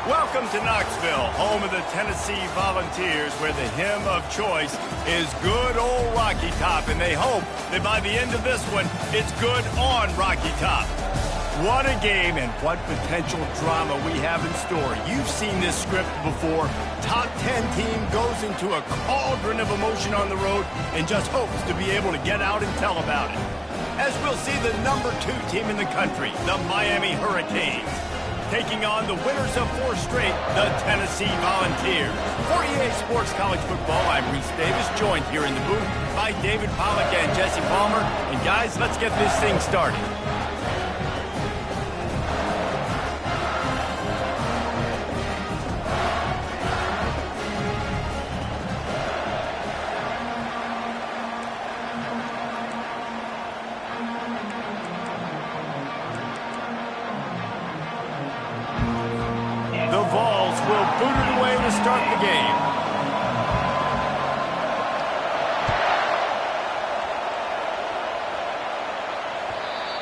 Welcome to Knoxville, home of the Tennessee Volunteers, where the hymn of choice is good old Rocky Top, and they hope that by the end of this one, it's good on Rocky Top. What a game and what potential drama we have in store. You've seen this script before. Top 10 team goes into a cauldron of emotion on the road and just hopes to be able to get out and tell about it. As we'll see the number 2 team in the country, the Miami Hurricanes, taking on the winners of 4 straight, the Tennessee Volunteers. For EA Sports College Football, I'm Reese Davis, joined here in the booth by David Pollack and Jesse Palmer. And guys, let's get this thing started. Booted away to start the game.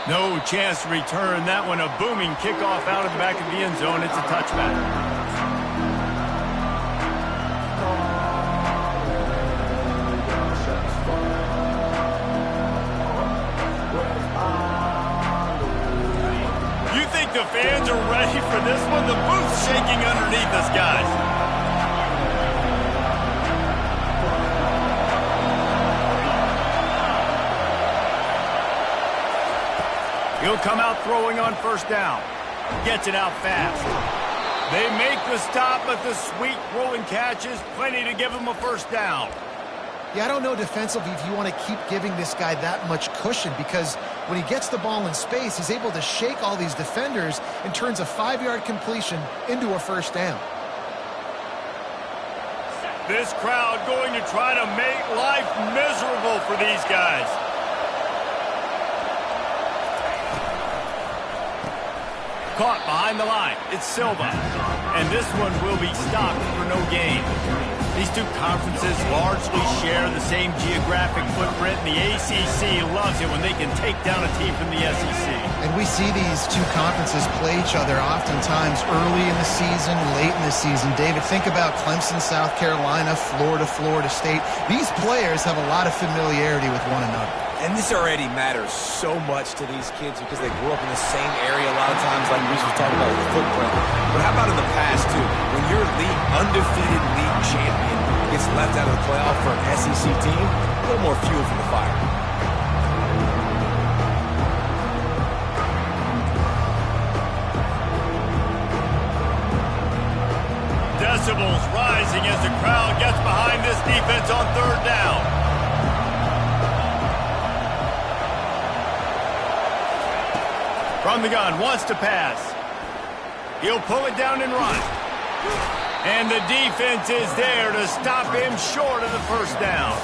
No chance to return that one. A booming kickoff out of the back of the end zone. It's a touchback. The fans are ready for this one. The booth's shaking underneath us, guys. He'll come out throwing on first down. Gets it out fast. They make the stop, but the sweet rolling catch is plenty to give him a first down. Yeah, I don't know defensively if you want to keep giving this guy that much cushion, because when he gets the ball in space, he's able to shake all these defenders and turns a 5-yard completion into a first down. This crowd going to try to make life miserable for these guys. Caught behind the line. It's Silva. And this one will be stopped for no gain. These two conferences largely share the same geographic footprint, and the ACC loves it when they can take down a team from the SEC. And we see these two conferences play each other oftentimes early in the season, late in the season. David, think about Clemson, South Carolina, Florida, Florida State. These players have a lot of familiarity with one another. And this already matters so much to these kids because they grew up in the same area a lot of times, like Reese was talking about with the footprint. But how about in the past, too? When your undefeated league champion gets left out of the playoff for an SEC team, a little more fuel for the fire. Decibels rising as the crowd gets behind this defense on third down. From the gun, wants to pass. He'll pull it down and run. And the defense is there to stop him short of the first down.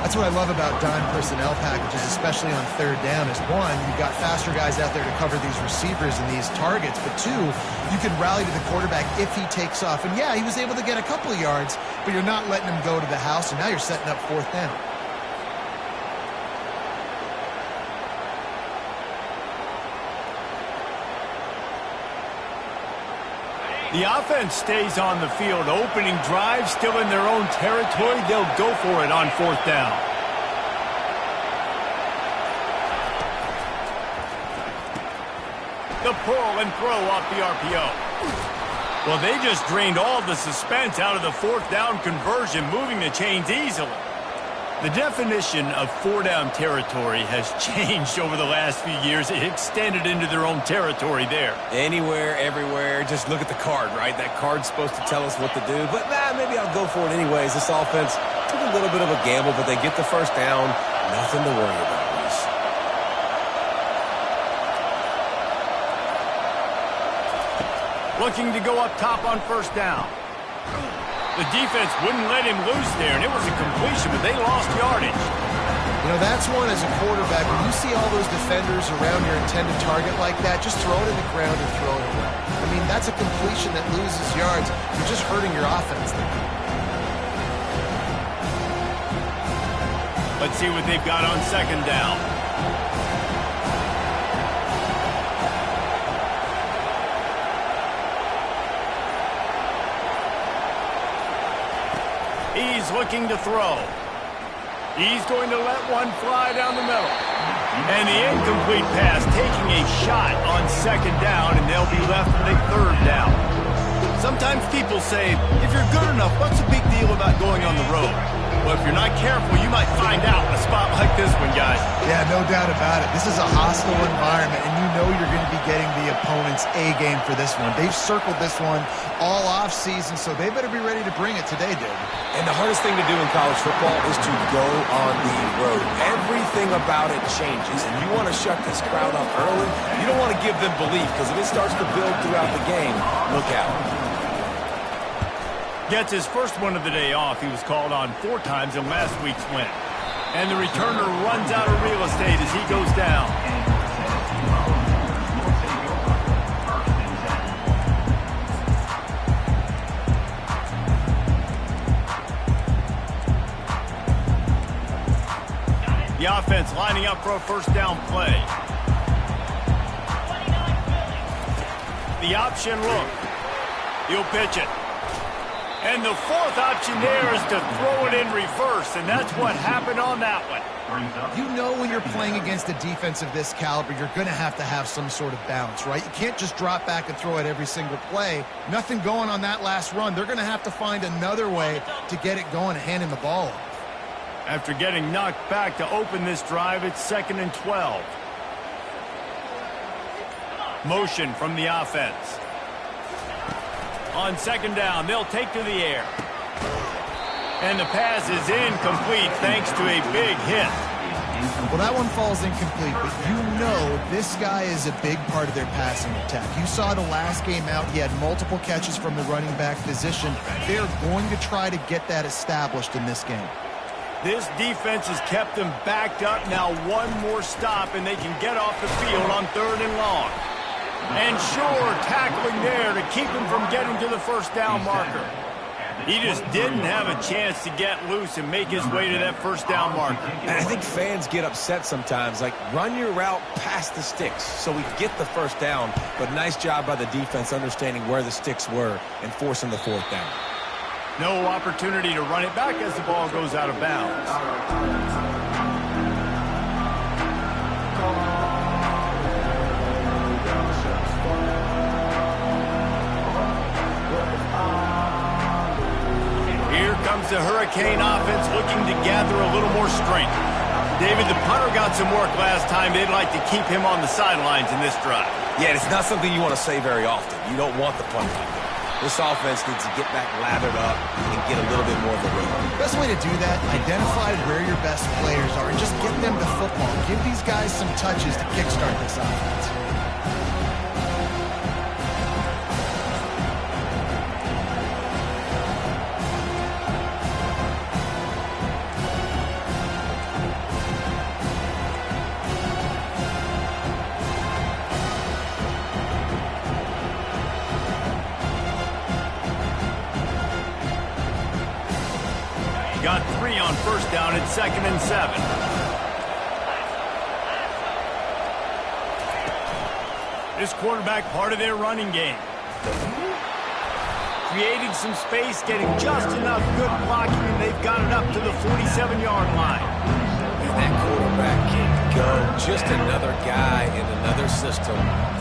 That's what I love about dime personnel packages, especially on third down, is one, you've got faster guys out there to cover these receivers and these targets, but two, you can rally to the quarterback if he takes off. And yeah, he was able to get a couple of yards, but you're not letting him go to the house, and now you're setting up fourth down. The offense stays on the field. Opening drive, still in their own territory. They'll go for it on fourth down. The pull and throw off the RPO. Well, they just drained all the suspense out of the fourth down conversion, moving the chains easily. The definition of four-down territory has changed over the last few years. It extended into their own territory there. Anywhere, everywhere, just look at the card, right? That card's supposed to tell us what to do, but maybe I'll go for it anyways. This offense took a little bit of a gamble, but they get the first down. Nothing to worry about, Reese. Looking to go up top on first down. The defense wouldn't let him loose there, and it was a completion, but they lost yardage. You know, that's one as a quarterback. When you see all those defenders around your intended target like that, just throw it in the ground and throw it away. I mean, that's a completion that loses yards. You're just hurting your offense there. Let's see what they've got on second down. He's looking to throw. He's going to let one fly down the middle. And the incomplete pass, taking a shot on second down, and they'll be left with a third down. Sometimes people say, if you're good enough, what's the big deal about going on the road? Well, if you're not careful, you might find out in a spot like this one, guys. Yeah, no doubt about it. This is a hostile environment, and you know you're going to be getting the opponent's A game for this one. They've circled this one all offseason, so they better be ready to bring it today, dude. And the hardest thing to do in college football is to go on the road. Everything about it changes, and you want to shut this crowd up early. You don't want to give them belief, because if it starts to build throughout the game, look out. Gets his first one of the day off. He was called on 4 times in last week's win. And the returner runs out of real estate as he goes down. The offense lining up for a first down play. The option look. He'll pitch it. And the fourth option there is to throw it in reverse, and that's what happened on that one. You know when you're playing against a defense of this caliber, you're going to have some sort of balance, right? You can't just drop back and throw it every single play. Nothing going on that last run. They're going to have to find another way to get it going and hand him the ball off. After getting knocked back to open this drive, it's 2nd and 12. Motion from the offense. On second down, they'll take to the air. And the pass is incomplete thanks to a big hit. Well, that one falls incomplete, but you know this guy is a big part of their passing attack. You saw the last game out, he had multiple catches from the running back position. They're going to try to get that established in this game. This defense has kept them backed up. Now one more stop, and they can get off the field on 3rd and long. And sure, tackling there to keep him from getting to the first down marker. He just didn't have a chance to get loose and make his way to that first down marker. And I think fans get upset sometimes, like run your route past the sticks so we get the first down. But nice job by the defense understanding where the sticks were and forcing the 4th down. No opportunity to run it back as the ball goes out of bounds. Here comes the Hurricane offense looking to gather a little more strength. David, the punter got some work last time. They'd like to keep him on the sidelines in this drive. Yeah, it's not something you want to say very often. You don't want the punter. This offense needs to get back lathered up and get a little bit more of a rhythm. Best way to do that, identify where your best players are and just get them to football. Give these guys some touches to kickstart this offense. Got 3 on first down at 2nd and 7. This quarterback part of their running game. Creating some space, getting just enough good blocking, and they've got it up to the 47-yard line. And that quarterback can go. Just another guy in another system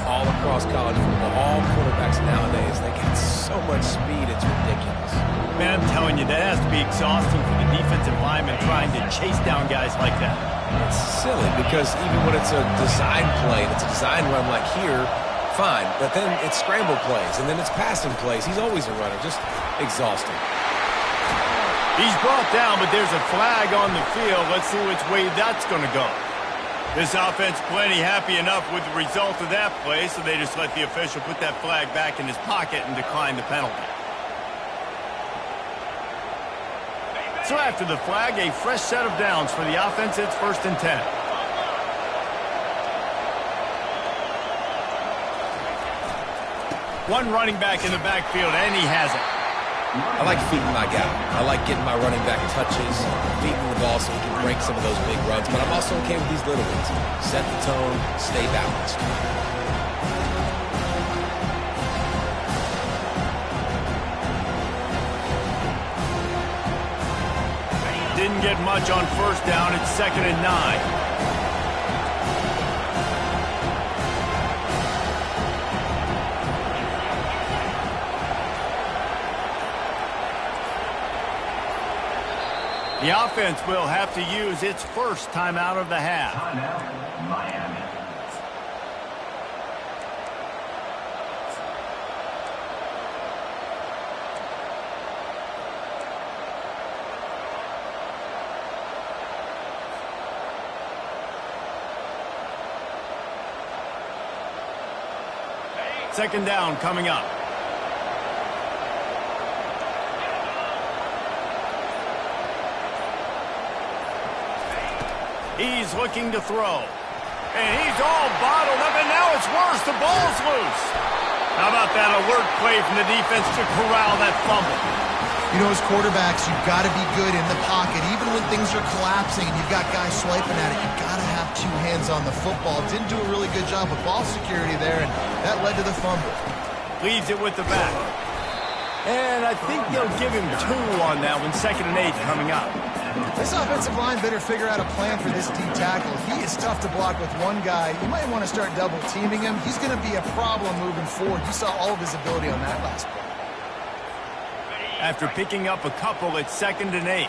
all across college football. All quarterbacks nowadays, they get so much speed, it's ridiculous. Man, I'm telling you, that has to be exhausting for the defensive lineman trying to chase down guys like that. It's silly because even when it's a design play, and it's a design run like here, fine. But then it's scramble plays, and then it's passing plays. He's always a runner, just exhausting. He's brought down, but there's a flag on the field. Let's see which way that's going to go. This offense plenty happy enough with the result of that play, so they just let the official put that flag back in his pocket and decline the penalty. So after the flag, a fresh set of downs for the offense. It's 1st and 10. One running back in the backfield, and he has it. I like feeding my guy. I like getting my running back touches, feeding the ball so he can break some of those big runs. But I'm also okay with these little ones. Set the tone, stay balanced. didn't get much on first down. It's 2nd and 9. The offense will have to use its first timeout of the half. Timeout, Miami. Second down coming up. He's looking to throw. And he's all bottled up, and now it's worse. The ball's loose. How about that alert play from the defense to corral that fumble? You know, as quarterbacks, you've got to be good in the pocket. Even when things are collapsing and you've got guys swiping at it, you've got to have two hands on the football. Didn't do a really good job with ball security there, and that led to the fumble. Leaves it with the back. And I think they'll give him 2 on that one. 2nd and 8 coming up. This offensive line better figure out a plan for this D tackle. He is tough to block with one guy. You might want to start double teaming him. He's going to be a problem moving forward. You saw all of his ability on that last play. After picking up a couple, it's 2nd and 8.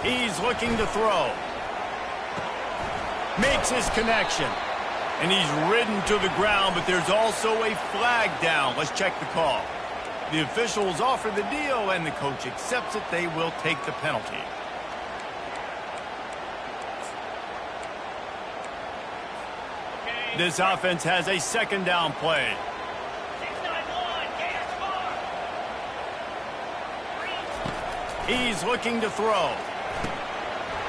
He's looking to throw. Makes his connection. And he's ridden to the ground, but there's also a flag down. Let's check the call. The officials offer the deal, and the coach accepts it. They will take the penalty. This offense has a 2nd down play. He's looking to throw.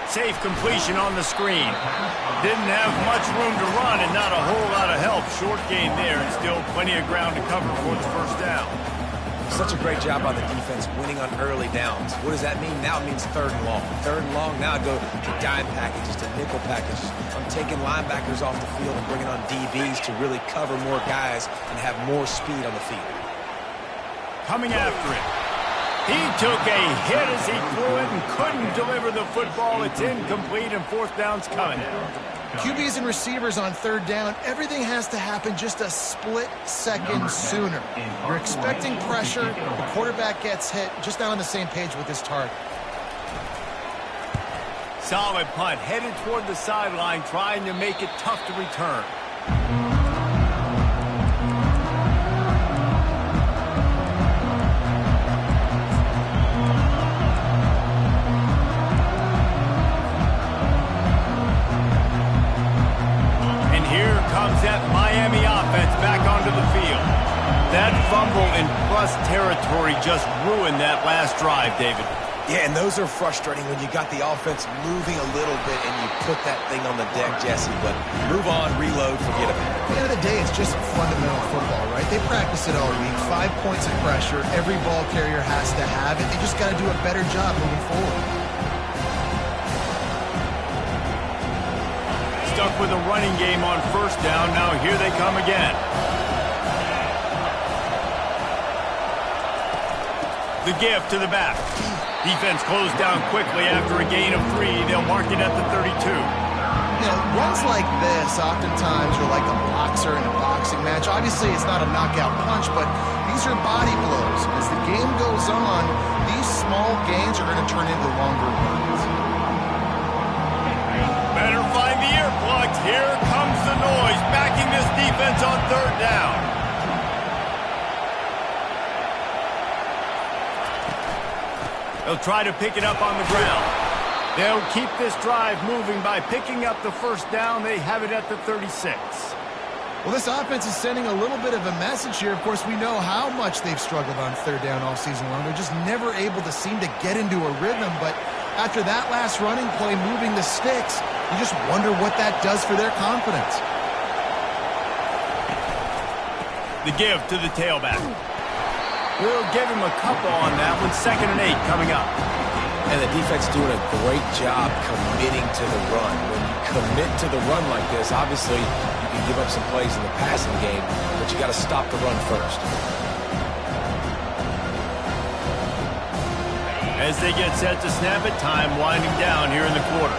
Safe completion on the screen. Didn't have much room to run and not a whole lot of help. Short gain there and still plenty of ground to cover for the first down. Such a great job by the defense winning on early downs. What does that mean? Now it means 3rd and long. 3rd and long, now I go to dime packages, to nickel packages. I'm taking linebackers off the field and bringing on DBs to really cover more guys and have more speed on the field. Coming after it. He took a hit as he threw it and couldn't deliver the football. It's incomplete, and 4th down's coming. QBs and receivers on 3rd down, everything has to happen just a split second sooner. You're expecting pressure, the quarterback gets hit, just not on the same page with his target. Solid punt, headed toward the sideline, trying to make it tough to return. That Miami offense back onto the field. That fumble in plus territory just ruined that last drive, David. Yeah, and those are frustrating when you got the offense moving a little bit and you put that thing on the deck, Jesse. But move on, reload, forget about it. At the end of the day, it's just fundamental football, right? They practice it all week. 5 points of pressure. Every ball carrier has to have it. They just got to do a better job moving forward. Stuck with a running game on first down. Now here they come again. The give to the back. Defense closed down quickly after a gain of 3. They'll mark it at the 32. You know, runs like this oftentimes are like a boxer in a boxing match. Obviously, it's not a knockout punch, but these are body blows. As the game goes on, these small gains are going to turn into longer runs. Better find the earplugs. Here comes the noise, backing this defense on 3rd down. They'll try to pick it up on the ground. They'll keep this drive moving by picking up the first down. They have it at the 36. Well, this offense is sending a little bit of a message here. Of course, we know how much they've struggled on 3rd down all season long. They're just never able to seem to get into a rhythm, but after that last running play moving the sticks, you just wonder what that does for their confidence. The give to the tailback. We'll give him a couple on that one. 2nd and 8 coming up. And the defense doing a great job committing to the run. When you commit to the run like this, obviously you can can give up some plays in the passing game, but you got to stop the run first. As they get set to snap it, time winding down here in the quarter.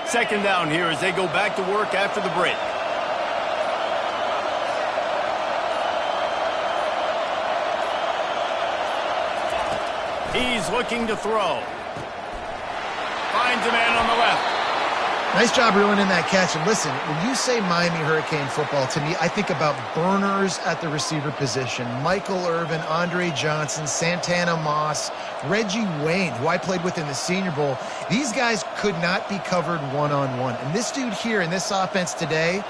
Second down here as they go back to work after the break. He's looking to throw. Finds a man on the left. Nice job reeling in that catch. And listen, when you say Miami Hurricane football, to me, I think about burners at the receiver position. Michael Irvin, Andre Johnson, Santana Moss, Reggie Wayne, who I played with in the Senior Bowl. These guys could not be covered one-on-one. And this dude here in this offense today,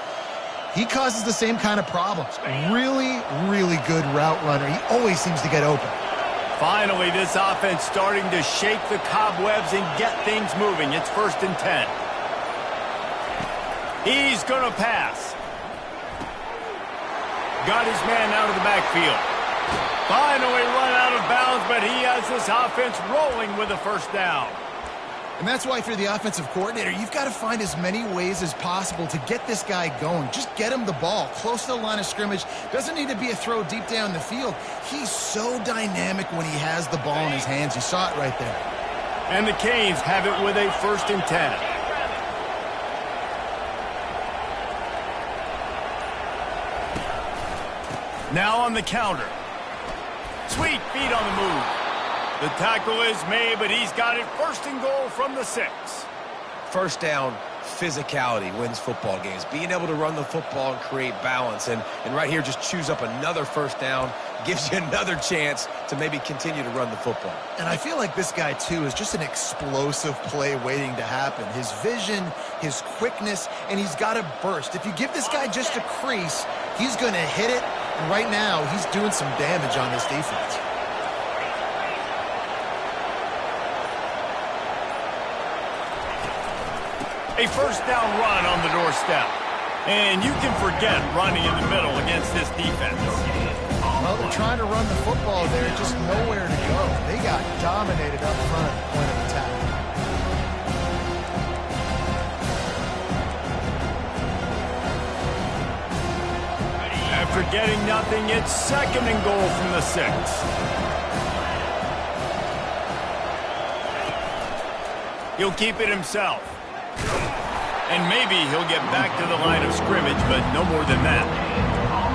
he causes the same kind of problems. Really, really good route runner. He always seems to get open. Finally, this offense starting to shake the cobwebs and get things moving. It's 1st and 10. He's going to pass. Got his man out of the backfield. Finally run out of bounds, but he has this offense rolling with a 1st down. And that's why if you're the offensive coordinator, you've got to find as many ways as possible to get this guy going. Just get him the ball close to the line of scrimmage. Doesn't need to be a throw deep down the field. He's so dynamic when he has the ball in his hands. You saw it right there. And the Canes have it with a 1st and 10. Now on the counter. Sweet feet on the move. The tackle is made, but he's got it 1st and goal from the 6. 1st down, physicality wins football games. Being able to run the football and create balance. And right here, just choose up another 1st down. Gives you another chance to maybe continue to run the football. And I feel like this guy, too, is just an explosive play waiting to happen. His vision, his quickness, and he's got a burst. If you give this guy just a crease, he's going to hit it. And right now, he's doing some damage on this defense. A 1st down run on the doorstep. And you can forget running in the middle against this defense. Well, they're trying to run the football there, just nowhere to go. They got dominated up front at the point of attack. After getting nothing, it's 2nd and goal from the 6. He'll keep it himself. And maybe he'll get back to the line of scrimmage, but no more than that.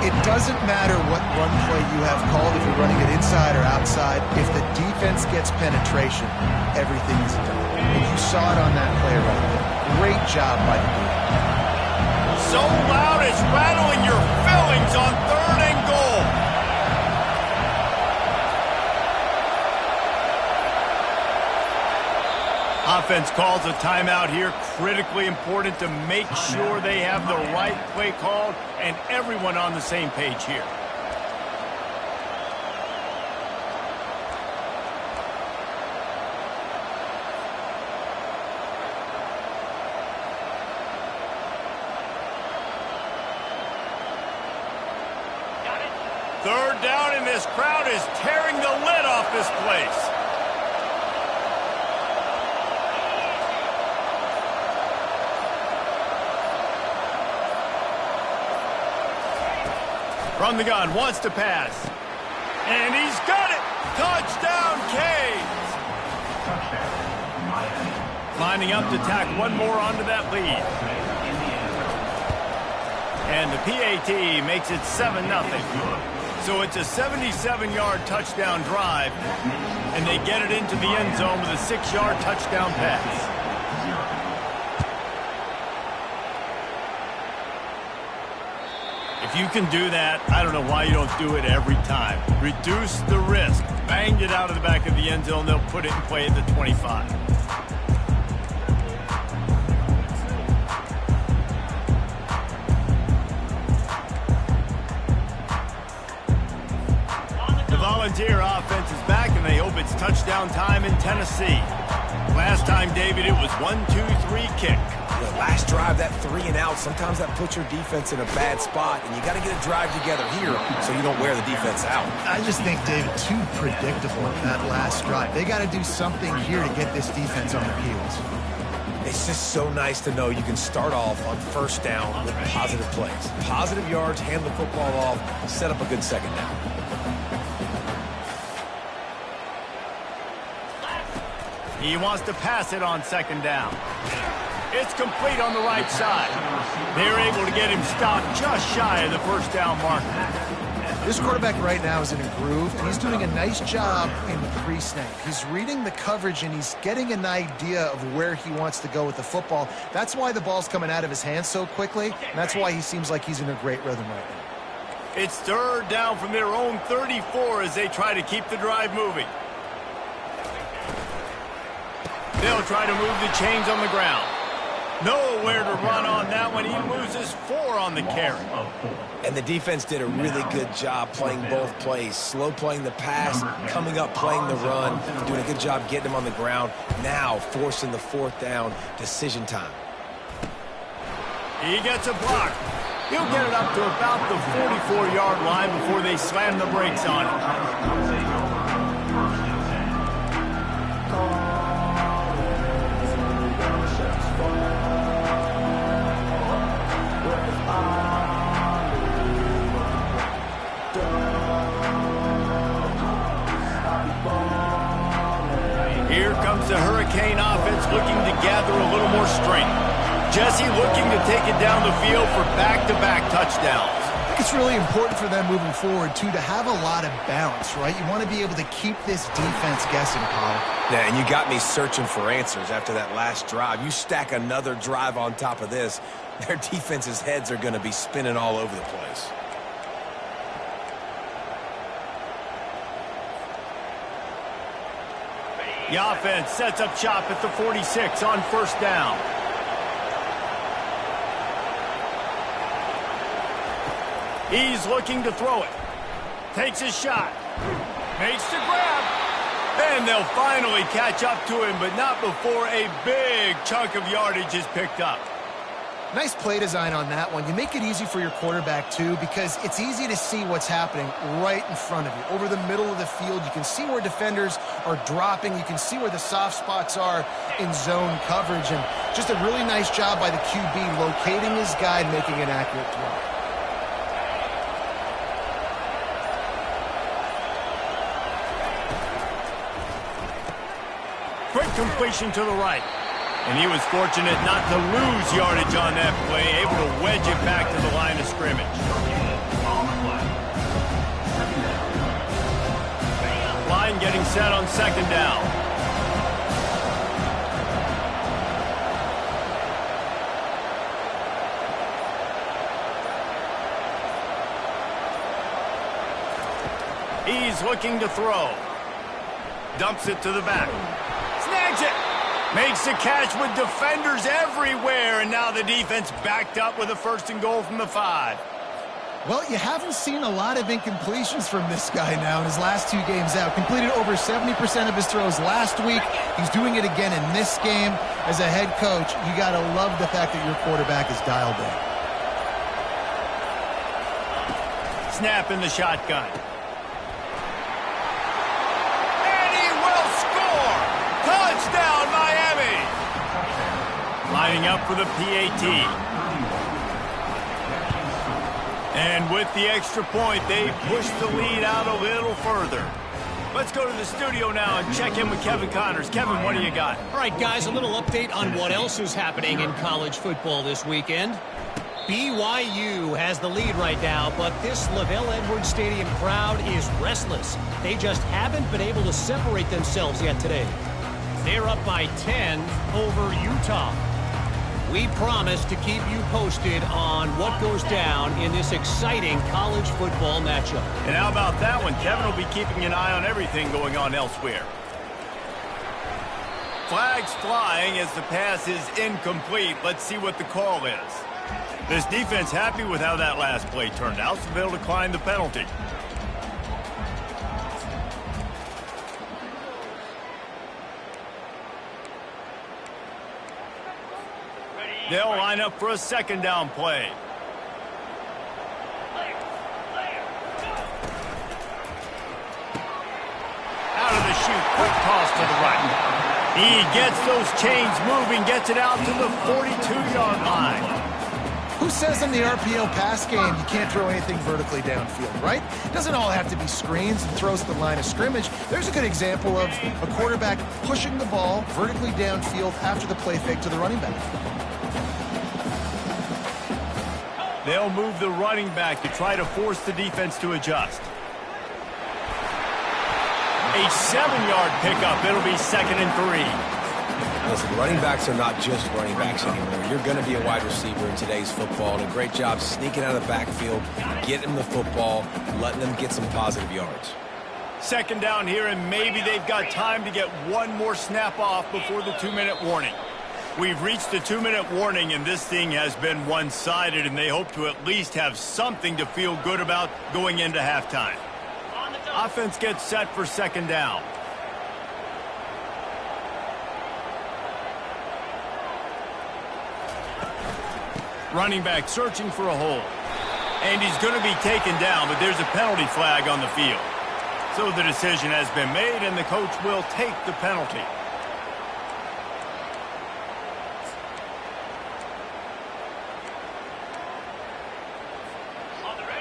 It doesn't matter what run play you have called, if you're running it inside or outside. If the defense gets penetration, everything's done. And you saw it on that play right there. Great job by the defense. So loud it's rattling your fillings on 3rd and goal. Offense calls a timeout here. Critically important to make sure they have the right play called and everyone on the same page here. Third down, and this crowd is tearing the lid off this place. From the gun, wants to pass. And he's got it! Touchdown, Canes! Lining up to tack one more onto that lead. And the PAT makes it 7-0. So it's a 77-yard touchdown drive, and they get it into the end zone with a 6-yard touchdown pass. If you can do that, I don't know why you don't do it every time. Reduce the risk. Banged it out of the back of the end zone. They'll put it in play at the 25. touchdown time in Tennessee. Last time, David, it was 1-2-3 kick. The last drive, that 3-and-out, sometimes that puts your defense in a bad spot, and you got to get a drive together here so you don't wear the defense out. I just think, David, too predictable in that last drive. They got to do something here to get this defense on their heels. It's just so nice to know you can start off on first down with positive plays. Positive yards, hand the football off, set up a good second down. He wants to pass it on second down. It's complete on the right side. They're able to get him stopped just shy of the first down marker. This quarterback right now is in a groove, and he's doing a nice job in the pre-snap. He's reading the coverage, and he's getting an idea of where he wants to go with the football. That's why the ball's coming out of his hands so quickly, and that's why he seems like he's in a great rhythm right now. It's third down from their own 34 as they try to keep the drive moving. They'll try to move the chains on the ground. Nowhere to run on that one. He loses 4 on the carry. And the defense did a really good job playing both plays. Slow playing the pass, coming up playing the run, doing a good job getting him on the ground. Now forcing the fourth down, decision time. He gets a block. He'll get it up to about the 44-yard line before they slam the brakes on him. Here comes the Hurricane offense looking to gather a little more strength. Jesse looking to take it down the field for back-to-back touchdowns. I think it's really important for them moving forward, too, to have a lot of balance, right? You want to be able to keep this defense guessing, Paul. Yeah, and you got me searching for answers after that last drive. You stack another drive on top of this, their defense's heads are going to be spinning all over the place. The offense sets up shop at the 46 on first down. He's looking to throw it. Takes a shot. Makes the grab. And they'll finally catch up to him, but not before a big chunk of yardage is picked up. Nice play design on that one. You make it easy for your quarterback, too, because it's easy to see what's happening right in front of you. Over the middle of the field, you can see where defenders are dropping. You can see where the soft spots are in zone coverage. And just a really nice job by the QB locating his guy and making an accurate throw. Quick completion to the right. And he was fortunate not to lose yardage on that play, able to wedge it back to the line of scrimmage. Line getting set on second down. He's looking to throw. Dumps it to the back. Snags it. Makes the catch with defenders everywhere, and now the defense backed up with a 1st and goal from the 5. Well, you haven't seen a lot of incompletions from this guy now in his last 2 games out. Completed over 70% of his throws last week. He's doing it again in this game. As a head coach, you got to love the fact that your quarterback is dialed in. Snap in the shotgun. And he will score! Touchdown, Miami! Lining up for the PAT. And with the extra point, they push the lead out a little further. Let's go to the studio now and check in with Kevin Connors. Kevin, what do you got? All right, guys, a little update on what else is happening in college football this weekend. BYU has the lead right now, but this LaVell Edwards Stadium crowd is restless. They just haven't been able to separate themselves yet today. They're up by 10 over Utah. We promise to keep you posted on what goes down in this exciting college football matchup. And how about that one? Kevin will be keeping an eye on everything going on elsewhere. Flags flying as the pass is incomplete. Let's see what the call is. This defense happy with how that last play turned out, so they'll decline the penalty. They'll line up for a second down play. Out of the chute, quick toss to the right. He gets those chains moving, gets it out to the 42-yard line. Who says in the RPO pass game you can't throw anything vertically downfield, right? It doesn't all have to be screens and throws to the line of scrimmage. There's a good example of a quarterback pushing the ball vertically downfield after the play fake to the running back. They'll move the running back to try to force the defense to adjust. A 7-yard pickup. It'll be 2nd and 3. Listen, running backs are not just running backs anymore. You're going to be a wide receiver in today's football, and a great job sneaking out of the backfield, getting them the football, letting them get some positive yards. 2nd down here, and maybe they've got time to get one more snap off before the 2-minute warning. We've reached the 2-minute warning, and this thing has been one-sided, and they hope to at least have something to feel good about going into halftime. Offense gets set for 2nd down. Running back searching for a hole. And he's going to be taken down, but there's a penalty flag on the field. So the decision has been made, and the coach will take the penalty.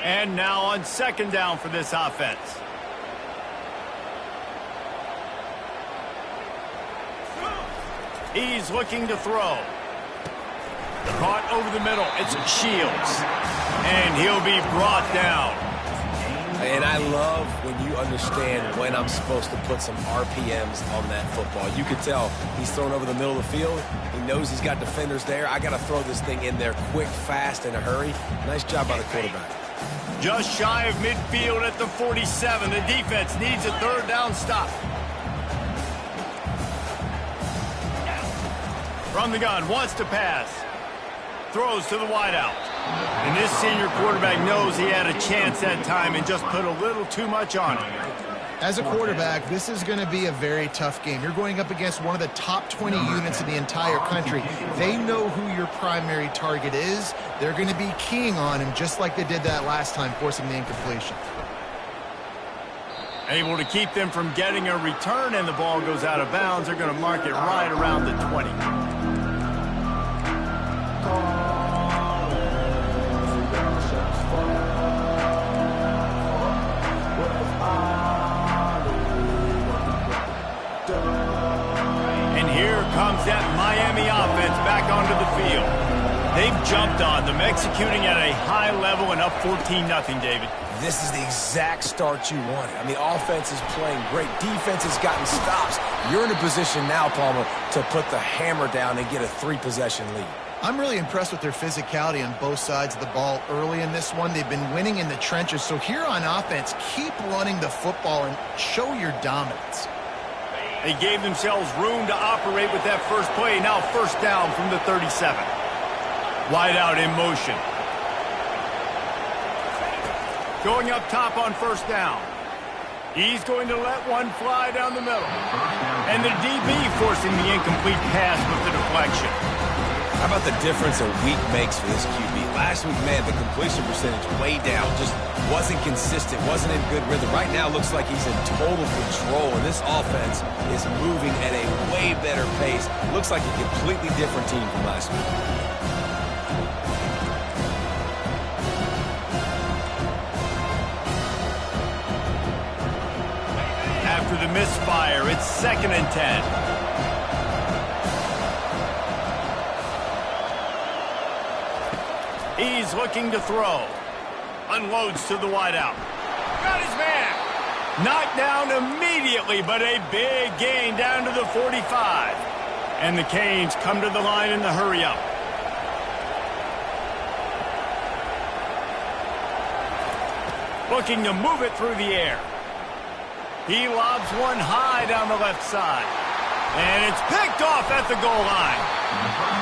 And now on 2nd down for this offense. He's looking to throw. Caught over the middle. It's Shields. And he'll be brought down. And I love when you understand when I'm supposed to put some RPMs on that football. You can tell he's thrown over the middle of the field. He knows he's got defenders there. I got to throw this thing in there quick, fast, in a hurry. Nice job by the quarterback. Just shy of midfield at the 47. The defense needs a 3rd down stop. From the gun, wants to pass. Throws to the wideout. And this senior quarterback knows he had a chance that time and just put a little too much on it. As a quarterback, this is going to be a very tough game. You're going up against one of the top 20 units in the entire country. They know who your primary target is. They're going to be keying on him just like they did that last time, forcing the incompletion. Able to keep them from getting a return, and the ball goes out of bounds. They're going to mark it right around the 20. And here comes that Miami offense back onto the field. They've jumped on them, executing at a high level and up 14-0, David. This is the exact start you wanted. I mean, offense is playing great. Defense has gotten stops. You're in a position now, Palmer, to put the hammer down and get a 3-possession lead. I'm really impressed with their physicality on both sides of the ball early in this one. They've been winning in the trenches. So here on offense, keep running the football and show your dominance. They gave themselves room to operate with that first play. Now 1st down from the 37. Wide out in motion. Going up top on 1st down. He's going to let one fly down the middle. And the DB forcing the incomplete pass with the deflection. How about the difference a week makes for this QB? Last week, man, the completion percentage way down. Just wasn't consistent, wasn't in good rhythm. Right now, looks like he's in total control, and this offense is moving at a way better pace. Looks like a completely different team from last week. After the misfire, it's 2nd and 10. He's looking to throw. Unloads to the wideout. Got his man. Knocked down immediately, but a big gain down to the 45. And the Canes come to the line in the hurry-up. Looking to move it through the air. He lobs one high down the left side. And it's picked off at the goal line.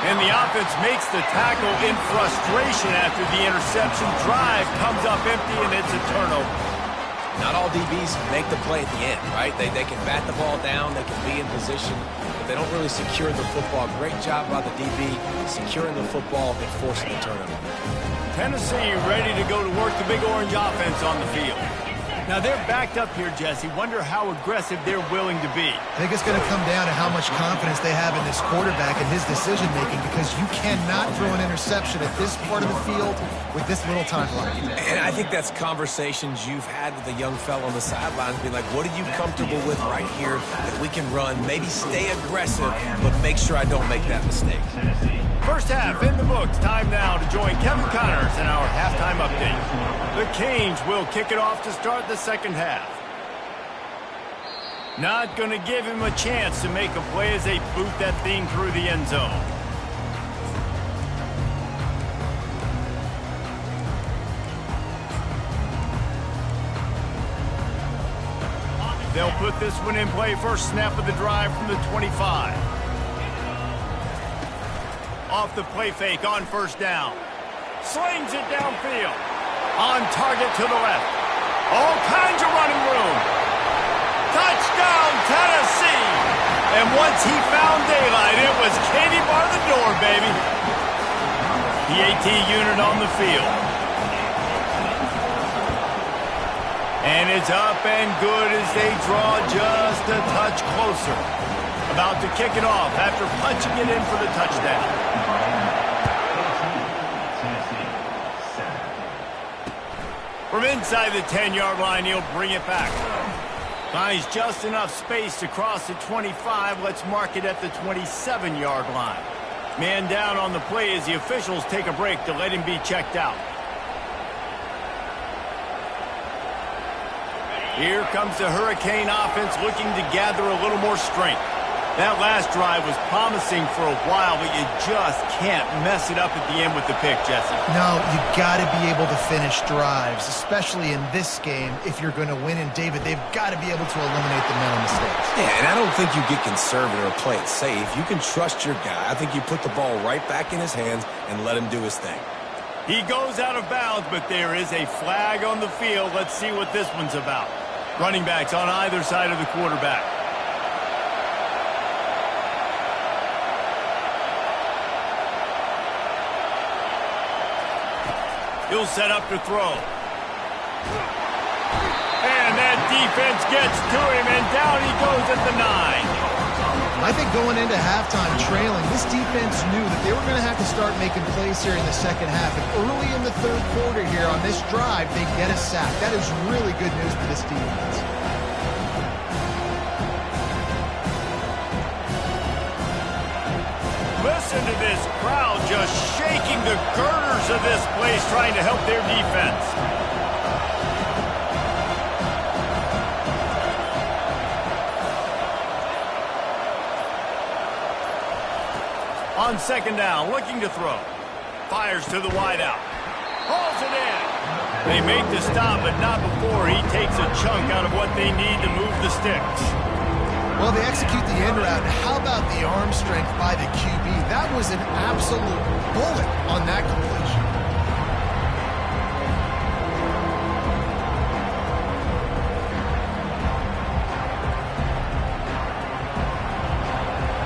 And the offense makes the tackle in frustration after the interception. Drive comes up empty, and it's a turnover. Not all DBs make the play at the end, right? They can bat the ball down, they can be in position, but they don't really secure the football. Great job by the DB securing the football and forcing the turnover. Tennessee ready to go to work the Big Orange offense on the field. Now they're backed up here, Jesse. Wonder how aggressive they're willing to be. I think it's going to come down to how much confidence they have in this quarterback and his decision-making, because you cannot throw an interception at this part of the field with this little time left. And I think that's conversations you've had with a young fellow on the sidelines, being like, what are you comfortable with right here that we can run? Maybe stay aggressive, but make sure I don't make that mistake. First half in the books. Time now to join Kevin Connors in our halftime update. The Canes will kick it off to start the second half. Not going to give him a chance to make a play as they boot that thing through the end zone. They'll put this one in play. First snap of the drive from the 25. Off the play fake on first down. Slings it downfield. On target to the left. All kinds of running room. Touchdown, Tennessee! And once he found daylight, it was Katie bar the door, baby. The AT unit on the field. And it's up and good as they draw just a touch closer. About to kick it off after punching it in for the touchdown. From inside the 10-yard line, he'll bring it back. Finds just enough space to cross the 25. Let's mark it at the 27-yard line. Man down on the play as the officials take a break to let him be checked out. Here comes the Hurricane offense looking to gather a little more strength. That last drive was promising for a while, but you just can't mess it up at the end with the pick, Jesse. No, you got to be able to finish drives, especially in this game. If you're going to win, and David, they've got to be able to eliminate the mental mistakes. Yeah, and I don't think you get conservative or play it safe. You can trust your guy. I think you put the ball right back in his hands and let him do his thing. He goes out of bounds, but there is a flag on the field. Let's see what this one's about. Running backs on either side of the quarterback. He'll set up to throw. And that defense gets to him, and down he goes at the 9. I think going into halftime trailing, this defense knew that they were going to have to start making plays here in the second half. And early in the third quarter here on this drive, they get a sack. That is really good news for this defense. Listen to this crowd just shaking the girders of this place, trying to help their defense. On second down, looking to throw. Fires to the wideout. Hauls it in. They make the stop, but not before he takes a chunk out of what they need to move the sticks. Well, they execute the end route. How about the arm strength by the QB? That was an absolute bullet on that completion.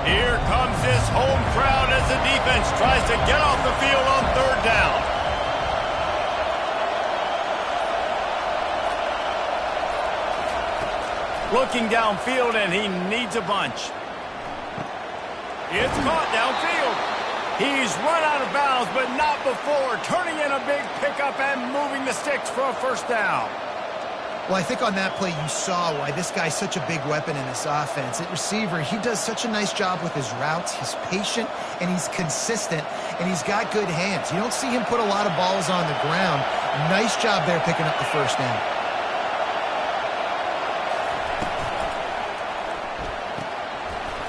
Here comes this home crowd as the defense tries to get off the field on third down. Looking downfield, and he needs a bunch. It's caught downfield. He's run out of bounds, but not before turning in a big pickup and moving the sticks for a first down. Well, I think on that play you saw why this guy's such a big weapon in this offense. At receiver, he does such a nice job with his routes. He's patient, and he's consistent, and he's got good hands. You don't see him put a lot of balls on the ground. Nice job there picking up the first down.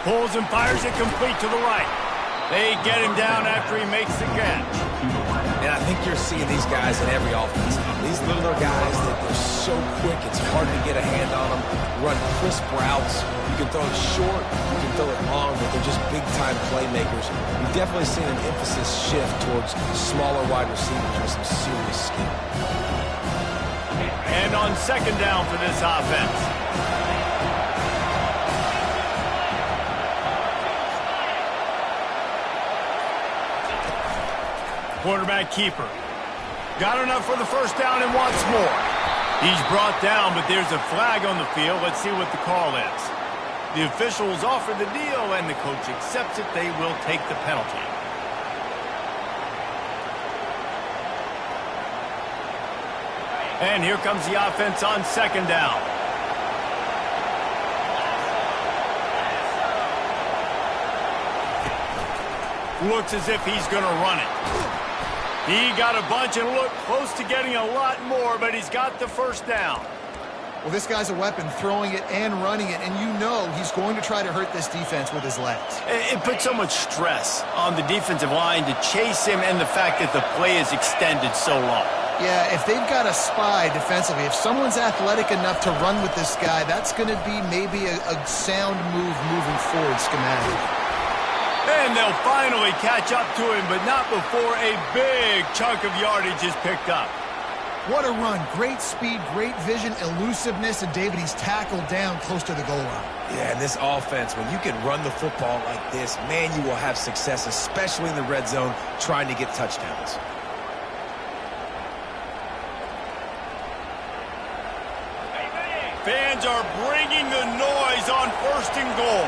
Pulls and fires it complete to the right. They get him down after he makes the catch. And I think you're seeing these guys in every offense. These littler guys, they're so quick, it's hard to get a hand on them. Run crisp routes. You can throw it short, you can throw it long, but they're just big-time playmakers. You've definitely seen an emphasis shift towards smaller wide receivers with some serious skill. And on second down for this offense. Quarterback keeper. Got enough for the first down and wants more. He's brought down, but there's a flag on the field. Let's see what the call is. The officials offer the deal, and the coach accepts it. They will take the penalty. And here comes the offense on second down. Looks as if he's going to run it. He got a bunch and looked close to getting a lot more, but he's got the first down. Well, this guy's a weapon, throwing it and running it, and you know he's going to try to hurt this defense with his legs. It puts so much stress on the defensive line to chase him, and the fact that the play is extended so long. Yeah, if they've got a spy defensively, if someone's athletic enough to run with this guy, that's going to be maybe a sound move moving forward schematic. And they'll finally catch up to him, but not before a big chunk of yardage is picked up. What a run. Great speed, great vision, elusiveness, and David, he's tackled down close to the goal line. Yeah, and this offense, when you can run the football like this, man, you will have success, especially in the red zone, trying to get touchdowns. Fans are bringing the noise on first and goal.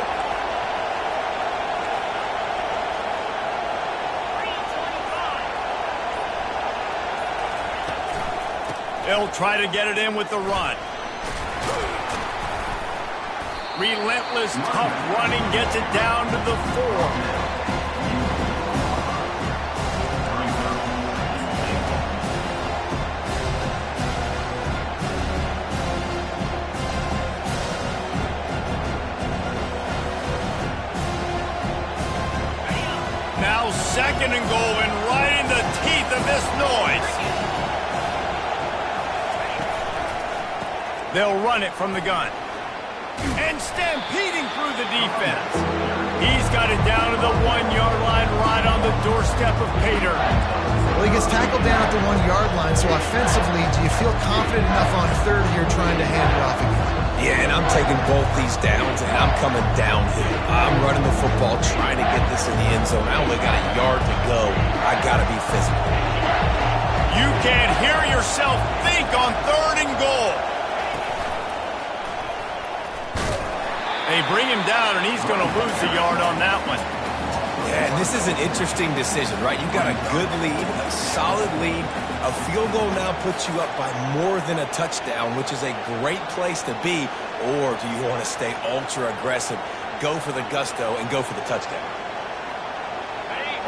They'll try to get it in with the run. Relentless, tough running gets it down to the 4. Now second and goal, and right in the teeth of this noise. They'll run it from the gun. And stampeding through the defense. He's got it down to the 1-yard line, right on the doorstep of Pater. Well, he gets tackled down at the 1-yard line, so offensively, do you feel confident enough on third here trying to hand it off again? Yeah, and I'm taking both these downs, and I'm coming downhill. I'm running the football, trying to get this in the end zone. I only got a yard to go. I got to be physical. You can't hear yourself think on third and goal. They bring him down, and he's going to lose a yard on that one. Yeah, and this is an interesting decision, right? You got a good lead, a solid lead. A field goal now puts you up by more than a touchdown, which is a great place to be. Or do you want to stay ultra aggressive, go for the gusto, and go for the touchdown?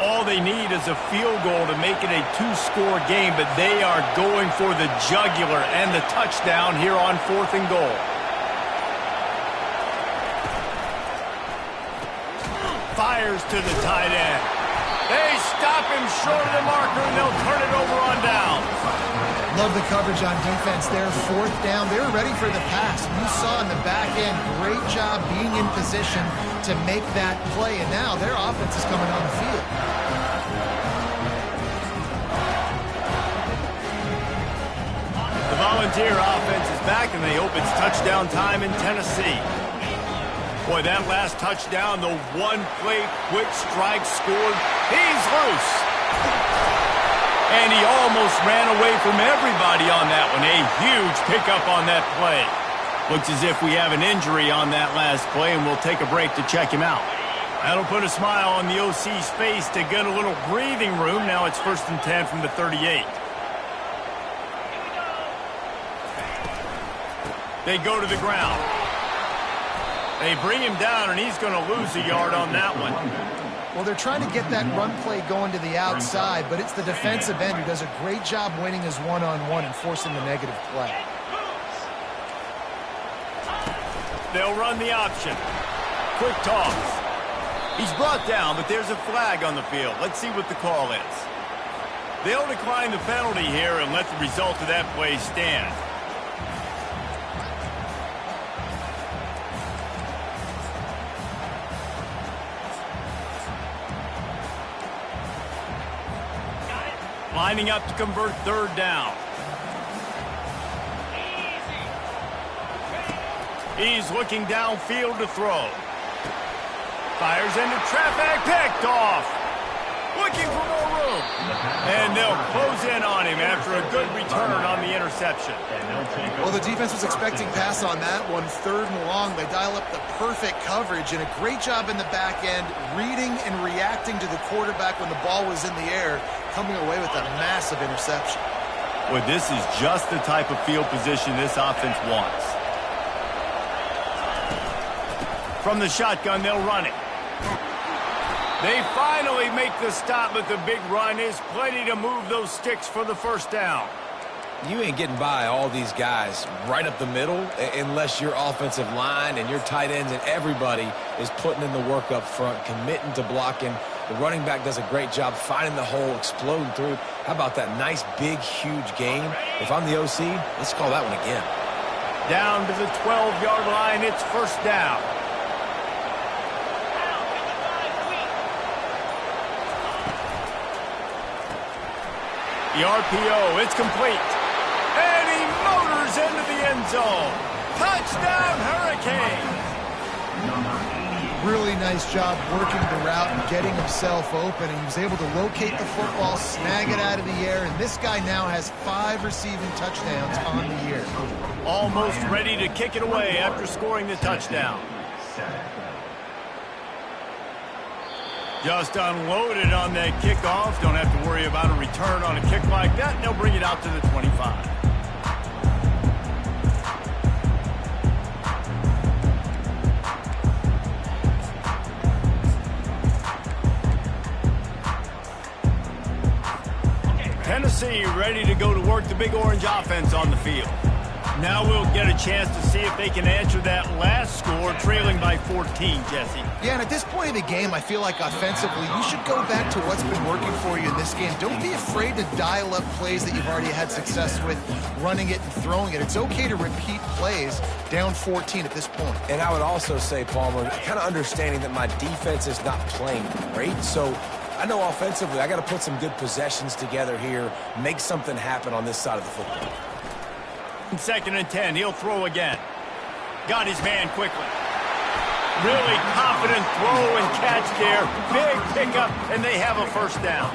All they need is a field goal to make it a 2-score game, but they are going for the jugular and the touchdown here on fourth and goal. Fires to the tight end. They stop him short of the marker, and they'll turn it over on down. Love the coverage on defense there. Fourth down. They were ready for the pass. You saw in the back end, great job being in position to make that play. And now their offense is coming on the field. The Volunteer offense is back, and they hope it's touchdown time in Tennessee. Boy, that last touchdown, the one-play quick strike scored. He's loose. And he almost ran away from everybody on that one. A huge pickup on that play. Looks as if we have an injury on that last play, and we'll take a break to check him out. That'll put a smile on the OC's face to get a little breathing room. Now it's 1st and 10 from the 38. They go to the ground. They bring him down, and he's going to lose a yard on that one. Well, they're trying to get that run play going to the outside, but it's the defensive end who does a great job winning his one-on-one and forcing the negative play. They'll run the option. Quick toss. He's brought down, but there's a flag on the field. Let's see what the call is. They'll decline the penalty here and let the result of that play stand. Lining up to convert third down. He's looking downfield to throw. Fires into traffic, picked off. Looking for more room. And they'll close in on him after a good return on the interception. Well, the defense was expecting pass on that one. 3rd and long. They dial up the perfect coverage and a great job in the back end, reading and reacting to the quarterback when the ball was in the air, coming away with a massive interception. Well, this is just the type of field position this offense wants. From the shotgun, they'll run it. They finally make the stop, but the big run is plenty to move those sticks for the first down. You ain't getting by all these guys right up the middle unless your offensive line and your tight ends and everybody is putting in the work up front, committing to blocking. The running back does a great job finding the hole, exploding through. How about that nice, big, huge gain? If I'm the OC, let's call that one again. Down to the 12-yard line, it's first down. The RPO, it's complete. And he motors into the end zone. Touchdown, Hurricanes! Really nice job working the route and getting himself open. And he was able to locate the football, snag it out of the air. And this guy now has 5 receiving touchdowns on the year. Almost ready to kick it away after scoring the touchdown. Just unloaded on that kickoff. Don't have to worry about a return on a kick like that. And they'll bring it out to the 25. Tennessee ready to go to work the Big Orange offense on the field. Now we'll get a chance to see if they can answer that last score, trailing by 14, Jesse. Yeah, and at this point in the game, I feel like offensively, you should go back to what's been working for you in this game. Don't be afraid to dial up plays that you've already had success with, running it and throwing it. It's okay to repeat plays down 14 at this point. And I would also say, Palmer, kind of understanding that my defense is not playing great, so I know offensively I got to put some good possessions together here, make something happen on this side of the football. 2nd and 10, he'll throw again. Got his man quickly. Really confident throw and catch there. Big pickup, and they have a first down.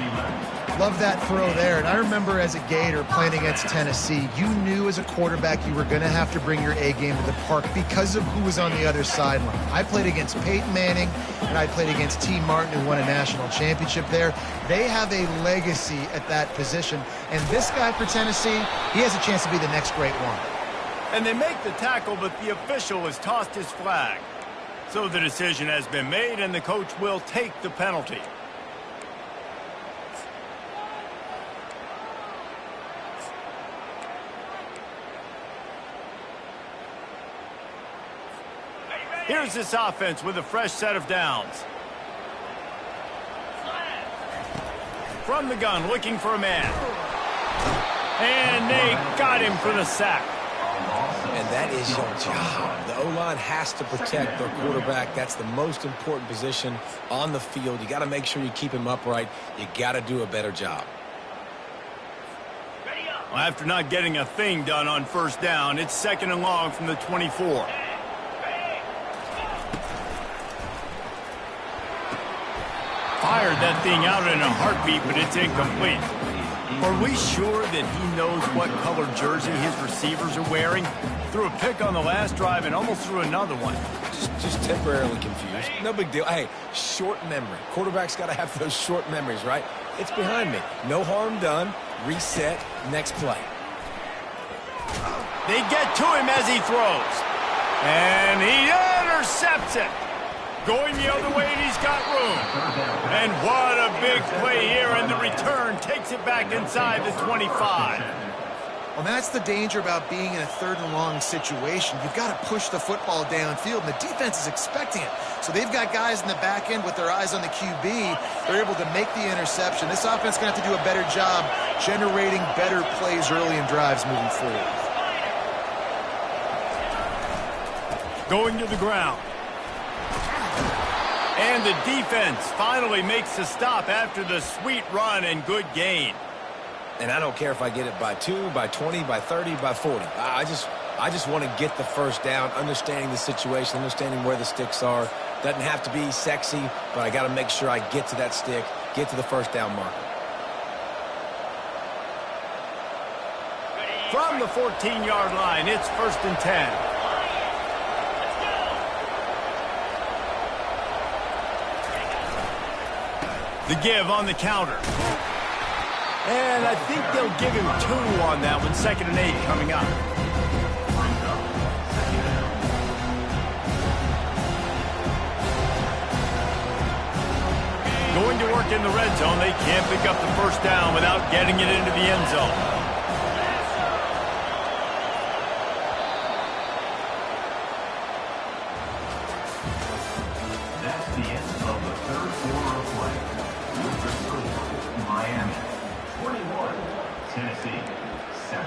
Love that throw there. And I remember as a Gator playing against Tennessee, you knew as a quarterback you were going to have to bring your A game to the park because of who was on the other sideline. I played against Peyton Manning, and I played against T. Martin, who won a national championship there. They have a legacy at that position. And this guy for Tennessee, he has a chance to be the next great one. And they make the tackle, but the official has tossed his flag. So the decision has been made, and the coach will take the penalty. Here's this offense with a fresh set of downs. From the gun, looking for a man. And they got him for the sack. And that is your job. The O-line has to protect their quarterback. That's the most important position on the field. You got to make sure you keep him upright. You got to do a better job. Well, after not getting a thing done on first down, it's 2nd and long from the 24. Fired that thing out in a heartbeat, but it's incomplete. Are we sure that he knows what color jersey his receivers are wearing? Threw a pick on the last drive and almost threw another one. Just temporarily confused. No big deal. Hey, short memory. Quarterback's got to have those short memories, right? It's behind me. No harm done. Reset. Next play. They get to him as he throws. And he intercepts it. Going the other way, and he's got room. And what a big play here, and the return takes it back inside the 25. Well, that's the danger about being in a 3rd and long situation. You've got to push the football downfield, and the defense is expecting it. So they've got guys in the back end with their eyes on the QB. They're able to make the interception. This offense is going to have to do a better job generating better plays early in drives moving forward. Going to the ground. And the defense finally makes the stop after the sweet run and good gain. And I don't care if I get it by 2, by 20, by 30, by 40. I just I just want to get the first down, understanding the situation, understanding where the sticks are. Doesn't have to be sexy, but I got to make sure I get to that stick, get to the first down marker. From the 14-yard line, it's 1st and 10. The give on the counter. And I think they'll give him 2 on that one. 2nd and 8 coming up. Going to work in the red zone. They can't pick up the first down without getting it into the end zone. That's the end of the 3rd quarter of play. With the score, Miami 21, Tennessee 7.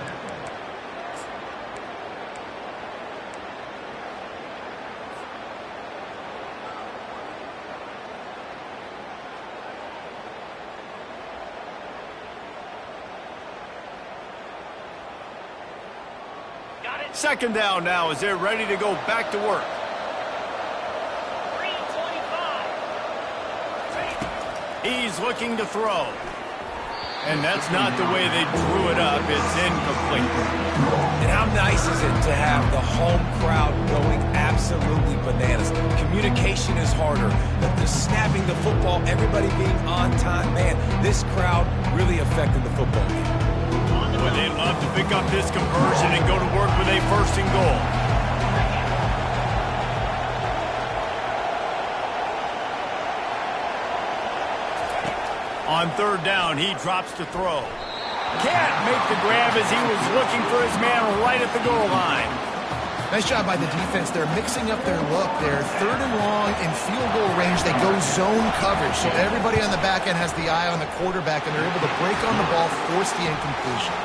Second down now as they're ready to go back to work. He's looking to throw. And that's not the way they drew it up. It's incomplete. And how nice is it to have the home crowd going absolutely bananas? Communication is harder. The snapping the football, everybody being on time. Man, this crowd really affected the football game. Well, they'd love to pick up this conversion and go to work with a 1st and goal. On 3rd down, he drops to throw. Can't make the grab as he was looking for his man right at the goal line. Nice job by the defense. They're mixing up their look. They're 3rd and long in field goal range. They go zone coverage. So everybody on the back end has the eye on the quarterback, and they're able to break on the ball, force the incompletion.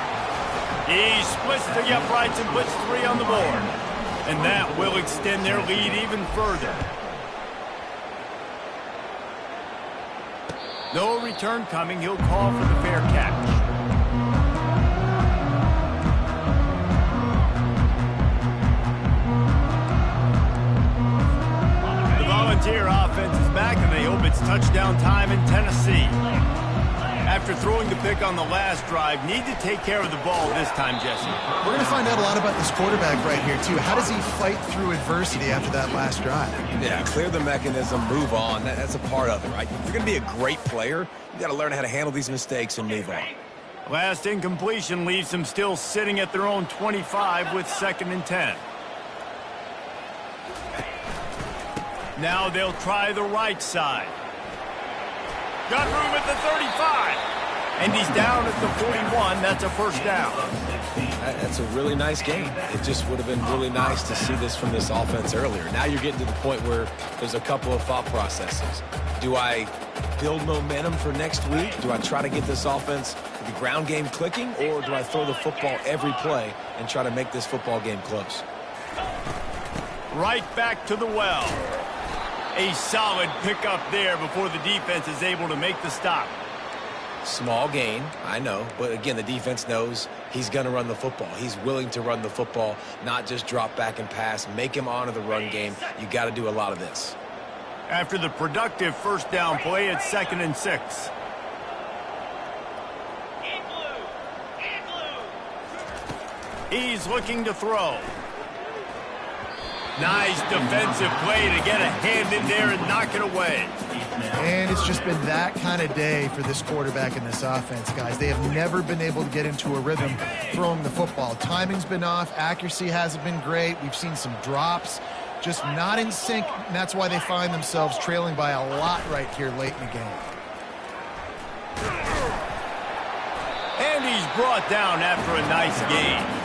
He splits the uprights and puts 3 on the board. And that will extend their lead even further. No return coming. He'll call for the fair catch. The Volunteer offense is back, and they hope it's touchdown time in Tennessee. After throwing the pick on the last drive, need to take care of the ball this time, Jesse. We're going to find out a lot about this quarterback right here, too. How does he fight through adversity after that last drive? Yeah, clear the mechanism, move on. That's a part of it, right? If you're going to be a great player, you got to learn how to handle these mistakes and move on. Last incompletion leaves them still sitting at their own 25 with 2nd and 10. Now they'll try the right side. Got room at the 35. And he's down at the 41. That's a 1st down. That's a really nice game. It just would have been really nice to see this from this offense earlier. Now you're getting to the point where there's a couple of thought processes. Do I build momentum for next week? Do I try to get this offense, the ground game clicking? Or do I throw the football every play and try to make this football game close? Right back to the well. A solid pickup there before the defense is able to make the stop. Small gain, I know. But again, the defense knows he's going to run the football. He's willing to run the football, not just drop back and pass. Make him honor the run game. You got to do a lot of this. After the productive 1st down play, it's 2nd and 6. He's looking to throw. Nice defensive play to get a hand in there and knock it away. And it's just been that kind of day for this quarterback in this offense, guys. They have never been able to get into a rhythm throwing the football. Timing's been off. Accuracy hasn't been great. We've seen some drops. Just not in sync, and that's why they find themselves trailing by a lot right here late in the game. And he's brought down after a nice gain.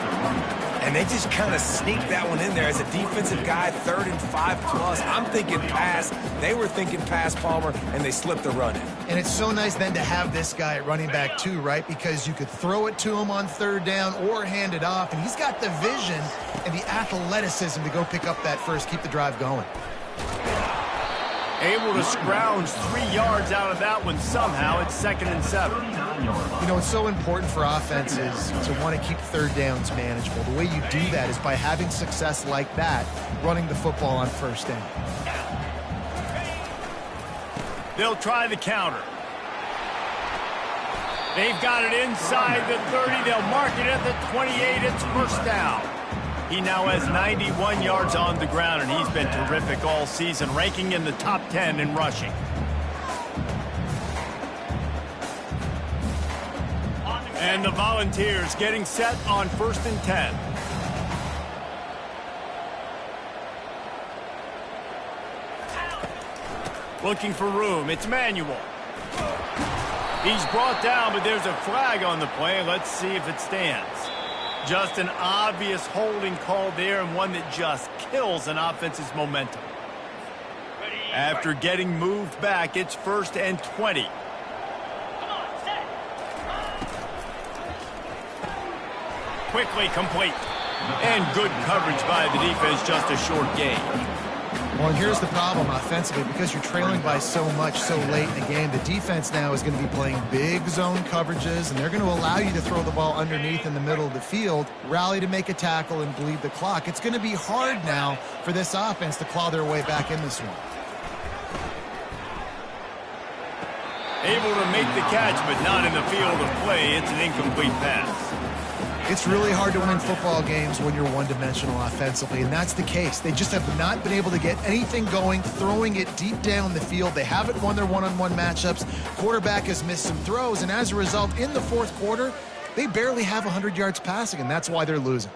And they just kind of sneaked that one in there as a defensive guy, 3rd and 5+. I'm thinking pass. They were thinking pass, Palmer, and they slipped the run in. And it's so nice then to have this guy at running back too, right? Because you could throw it to him on 3rd down or hand it off, and he's got the vision and the athleticism to go pick up that first, keep the drive going. Able to scrounge 3 yards out of that one somehow. It's 2nd and 7. You know, it's so important for offenses to want to keep third downs manageable. The way you do that is by having success like that, running the football on first down. They'll try the counter. They've got it inside the 30. They'll mark it at the 28. It's first down. He now has 91 yards on the ground, and he's been terrific all season, ranking in the top 10 in rushing. And the Volunteers getting set on 1st and 10. Looking for room. It's Manuel. He's brought down, but there's a flag on the play. Let's see if it stands. Just an obvious holding call there, and one that just kills an offense's momentum. After getting moved back, it's 1st and 20. Quickly complete. And good coverage by the defense, just a short gain. Well, and here's the problem offensively. Because you're trailing by so much so late in the game, the defense now is going to be playing big zone coverages, and they're going to allow you to throw the ball underneath in the middle of the field, rally to make a tackle, and bleed the clock. It's going to be hard now for this offense to claw their way back in this one. Able to make the catch, but not in the field of play. It's an incomplete pass. It's really hard to win football games when you're one-dimensional offensively, and that's the case. They just have not been able to get anything going, throwing it deep down the field. They haven't won their one-on-one matchups. Quarterback has missed some throws, and as a result, in the fourth quarter, they barely have 100 yards passing, and that's why they're losing.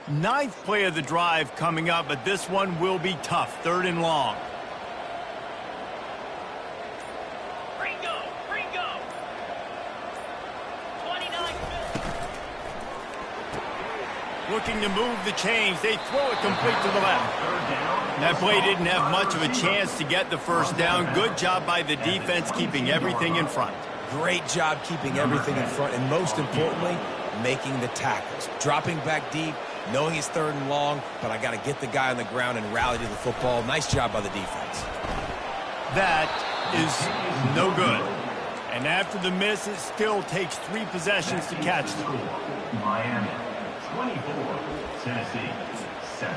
Ninth play of the drive coming up, but this one will be tough. 3rd and long. Looking to move the chains. They throw it complete to the left. That play didn't have much of a chance to get the first down. Good job by the defense keeping everything in front. Great job keeping everything in front, and most importantly, making the tackles. Dropping back deep, knowing it's 3rd and long, but I got to get the guy on the ground and rally to the football. Nice job by the defense. That is no good. And after the miss, it still takes 3 possessions to catch them. Miami 24, Tennessee 7.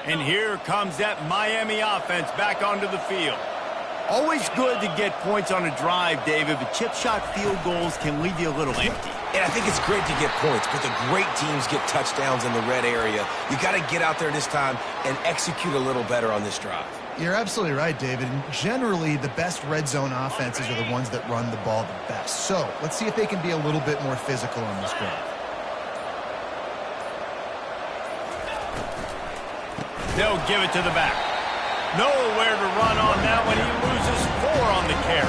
And here comes that Miami offense back onto the field. Always good to get points on a drive, David, but chip shot field goals can leave you a little empty. And I think it's great to get points, but the great teams get touchdowns in the red area. You got to get out there this time and execute a little better on this drive. You're absolutely right, David. And generally, the best red zone offenses are the ones that run the ball the best. So let's see if they can be a little bit more physical on this drive. They'll give it to the back. Nowhere to run on that one. He loses 4 on the carry.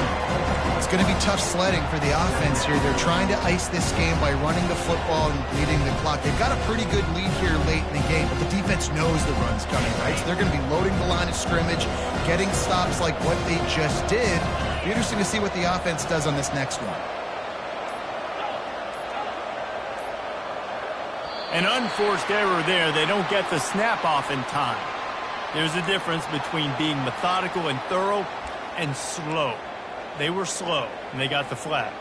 It's going to be tough sledding for the offense here. They're trying to ice this game by running the football and bleeding the clock. They've got a pretty good lead here late in the game, but the defense knows the run's coming, right? So they're going to be loading the line of scrimmage, getting stops like what they just did. It'll be interesting to see what the offense does on this next one. An unforced error there. They don't get the snap off in time. There's a difference between being methodical and thorough and slow. They were slow, and they got the flag.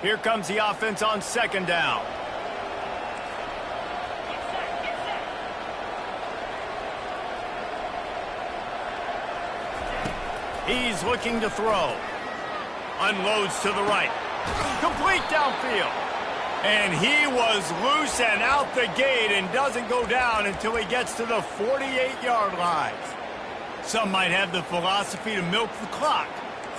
Here comes the offense on 2nd down. He's looking to throw. Unloads to the right. Complete downfield. And he was loose and out the gate and doesn't go down until he gets to the 48-yard line. Some might have the philosophy to milk the clock.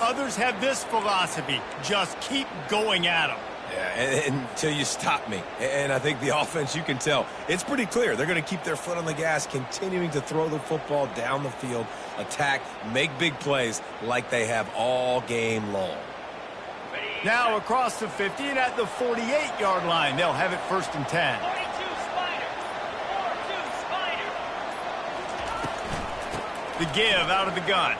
Others have this philosophy. Just keep going at him. Yeah, until you stop me. And I think the offense, you can tell, it's pretty clear. They're going to keep their foot on the gas, continuing to throw the football down the field, attack, make big plays like they have all game long. Now across the 50 and at the 48-yard line, they'll have it 1st and 10. 42 Spider. 4-2 Spider. The give out of the gun.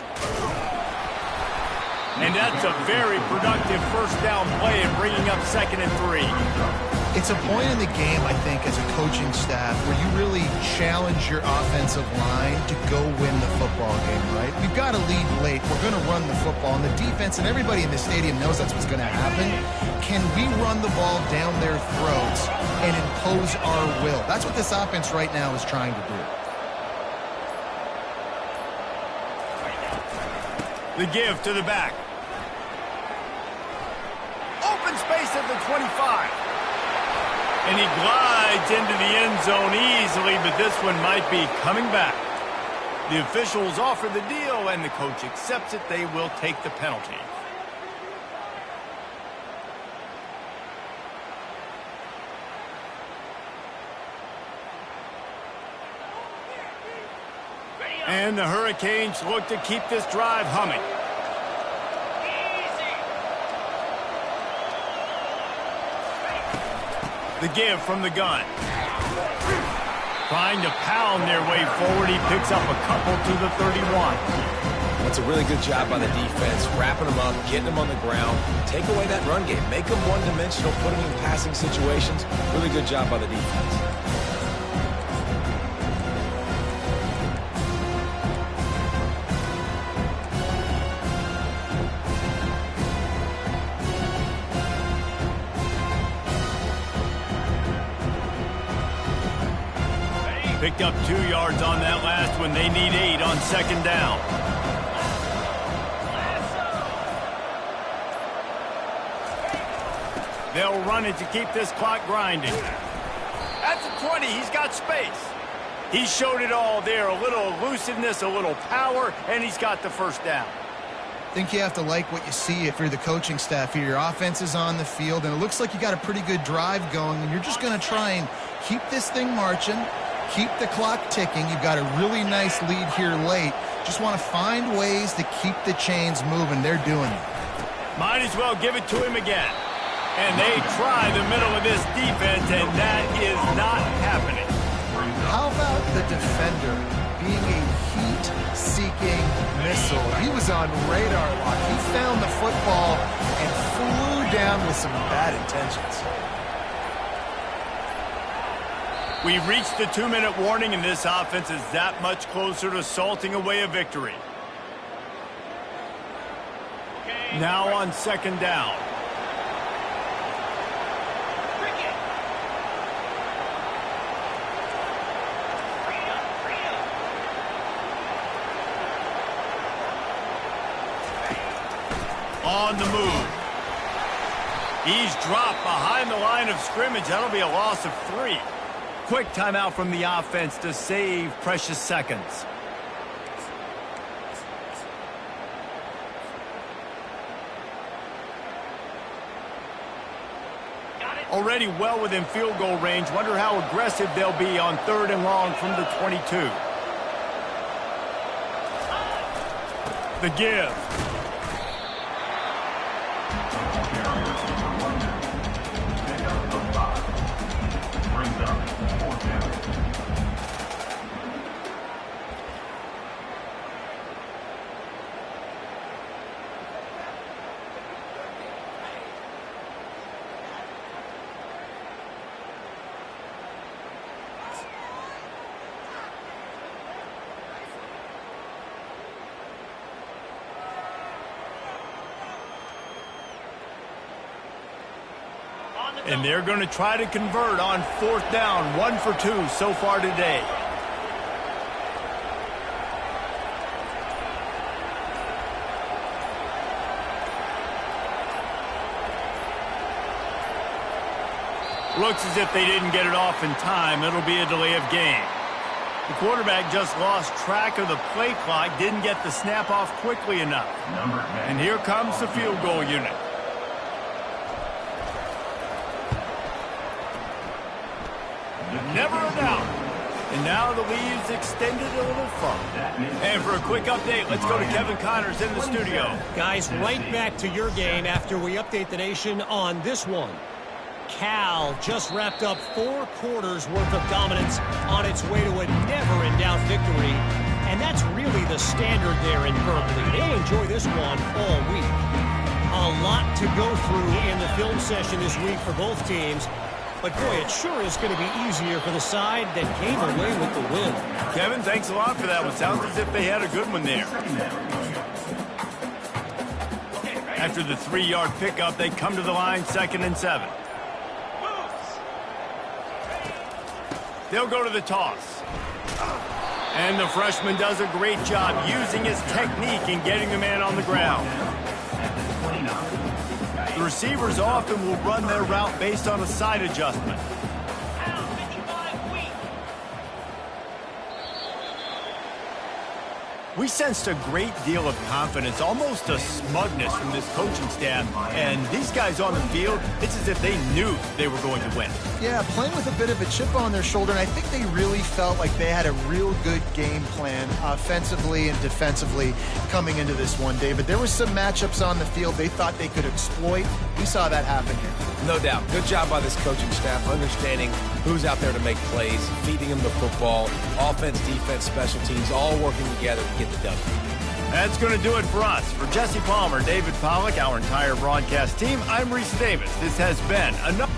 And that's a very productive first down play in bringing up 2nd and 3. It's a point in the game, I think, as a coaching staff where you really challenge your offensive line to go win the football game, right? We've got to lead late. We're going to run the football. And the defense and everybody in the stadium knows that's what's going to happen. Can we run the ball down their throats and impose our will? That's what this offense right now is trying to do. The give to the back. Open space at the 25. And he glides into the end zone easily, but this one might be coming back. The officials offer the deal, and the coach accepts it. They will take the penalty. And the Hurricanes look to keep this drive humming. The give from the gun. Trying to pound their way forward. He picks up a couple to the 31. That's a really good job by the defense, wrapping them up, getting them on the ground. Take away that run game. Make them one-dimensional, put them in passing situations. Really good job by the defense. Picked up 2 yards on that last one. They need 8 on 2nd down. They'll run it to keep this clock grinding. At the 20, he's got space. He showed it all there. A little elusiveness, a little power, and he's got the 1st down. I think you have to like what you see if you're the coaching staff here. Your offense is on the field, and it looks like you got a pretty good drive going, and you're just going to try and keep this thing marching. Keep the clock ticking. You've got a really nice lead here late. Just want to find ways to keep the chains moving. They're doing it. Might as well give it to him again. And they try the middle of this defense, and that is not happening. How about the defender being a heat-seeking missile? He was on radar lock. He found the football and flew down with some bad intentions. We've reached the 2-minute warning, and this offense is that much closer to salting away a victory. Now on 2nd down. On the move. He's dropped behind the line of scrimmage. That'll be a loss of 3. Quick timeout from the offense to save precious seconds. Already well within field goal range. Wonder how aggressive they'll be on 3rd and long from the 22. The give. And they're going to try to convert on 4th down. 1 for 2 so far today. Looks as if they didn't get it off in time. It'll be a delay of game. The quarterback just lost track of the play clock, didn't get the snap off quickly enough. And here comes the field goal unit. Never a doubt. And now the lead's extended a little further. And for a quick update, let's go to Kevin Connors in the studio. Guys, right back to your game after we update the nation on this one. Cal just wrapped up 4 quarters worth of dominance on its way to a never-in-doubt victory. And that's really the standard there in Berkeley. They'll enjoy this one all week. A lot to go through in the film session this week for both teams. But, boy, it sure is going to be easier for the side that came away with the win. Kevin, thanks a lot for that one. Sounds as if they had a good one there. After the 3-yard pickup, they come to the line 2nd and 7. They'll go to the toss. And the freshman does a great job using his technique and getting the man on the ground. The receivers often will run their route based on a side adjustment. We sensed a great deal of confidence, almost a smugness from this coaching staff. And these guys on the field, it's as if they knew they were going to win. Yeah, playing with a bit of a chip on their shoulder, and I think they really felt like they had a real good game plan offensively and defensively coming into this one, David. There were some matchups on the field they thought they could exploit. We saw that happen here. No doubt. Good job by this coaching staff, understanding who's out there to make plays, feeding them the football, offense, defense, special teams, all working together to get the W. That's going to do it for us. For Jesse Palmer, David Pollack, our entire broadcast team, I'm Reese Davis. This has been another...